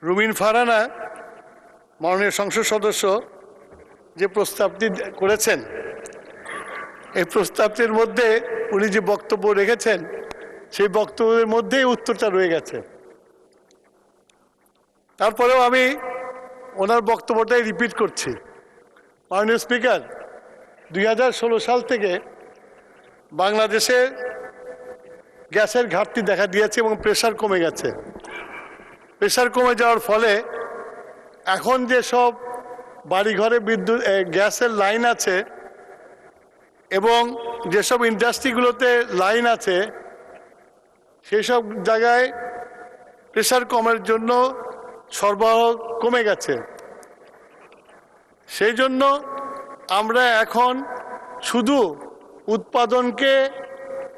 রুমিন ফারহানা মাননীয় সংসদ সদস্য যে প্রস্তাবটি করেছেন, এই প্রস্তাবটির মধ্যে উনি যে বক্তব্য রেখেছেন সেই বক্তব্যের মধ্যেই উত্তরটা রয়ে গেছে। তারপরেও আমি ওনার বক্তব্যটাই রিপিট করছি। মাননীয় স্পিকার, 2016 সাল থেকে বাংলাদেশে গ্যাসের ঘাটতি দেখা দিয়েছে এবং প্রেশার কমে গেছে। প্রেশার কমে যাওয়ার ফলে এখন যেসব বাড়িঘরে বিদ্যুৎ গ্যাসের লাইন আছে এবং যেসব ইন্ডাস্ট্রিগুলোতে লাইন আছে সেই সব জায়গায় প্রেশার কমের জন্য সরবরাহ কমে গেছে। সেই জন্য আমরা এখন শুধু উৎপাদনকে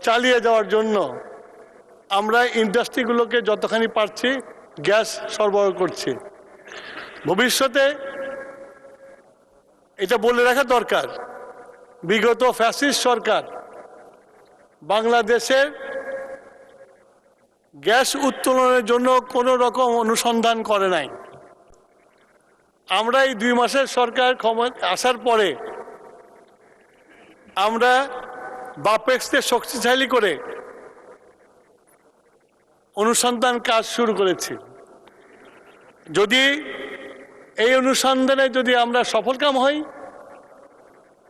চালিয়ে যাওয়ার জন্য আমরা ইন্ডাস্ট্রিগুলোকে যতখানি পারছি গ্যাস সরবরাহ করছি। ভবিষ্যতে এটা বলে রাখা দরকার, বিগত ফ্যাসিস্ট সরকার বাংলাদেশের গ্যাস উত্তোলনের জন্য কোনো রকম অনুসন্ধান করে নাই। আমরা এই 2 মাসের সরকার ক্ষমতা আসার পরে আমরা বাপেক্সকে শক্তিশালী করে অনুসন্ধান কাজ শুরু করেছি। যদি এই অনুসন্ধানে যদি আমরা সফলকাম হই,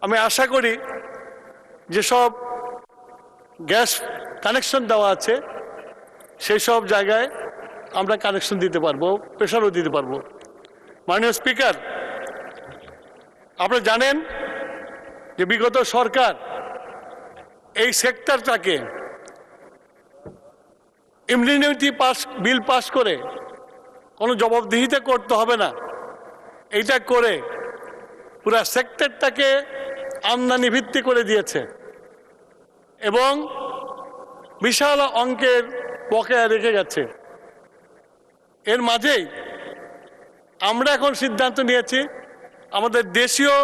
আমি আশা করি যেসব গ্যাস কানেকশন দেওয়া আছে সেই সব জায়গায় আমরা কানেকশন দিতে পারবো, প্রেশারও দিতে পারবো। মাননীয় স্পিকার, আপনারা জানেন যে বিগত সরকার এই সেক্টরটাকে ইমিউনিটি বিল পাস করে কোনো জবাবদিহিতা করতে হবে না, এইটা করে পুরা সেক্টরটাকে আমদানি ভিত্তি করে দিয়েছে এবং বিশাল অঙ্কের বকেয়া রেখে গেছে। এর মাঝেই আমরা এখন সিদ্ধান্ত নিয়েছি আমাদের দেশীয়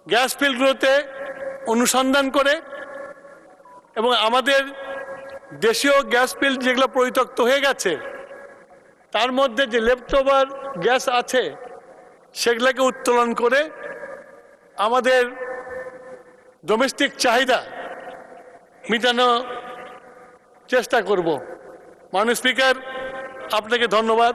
গ্যাস ফিল্ডগুলোতে অনুসন্ধান করে এবং আমাদের দেশীয় গ্যাস ফিল্ড যেগুলো পরিত্যক্ত হয়ে গেছে তার মধ্যে যে লেফটওভার গ্যাস আছে সেগুলোকে উত্তোলন করে আমাদের ডোমেস্টিক চাহিদা মেটানোর চেষ্টা করব। মাননীয় স্পিকার, আপনাকে ধন্যবাদ।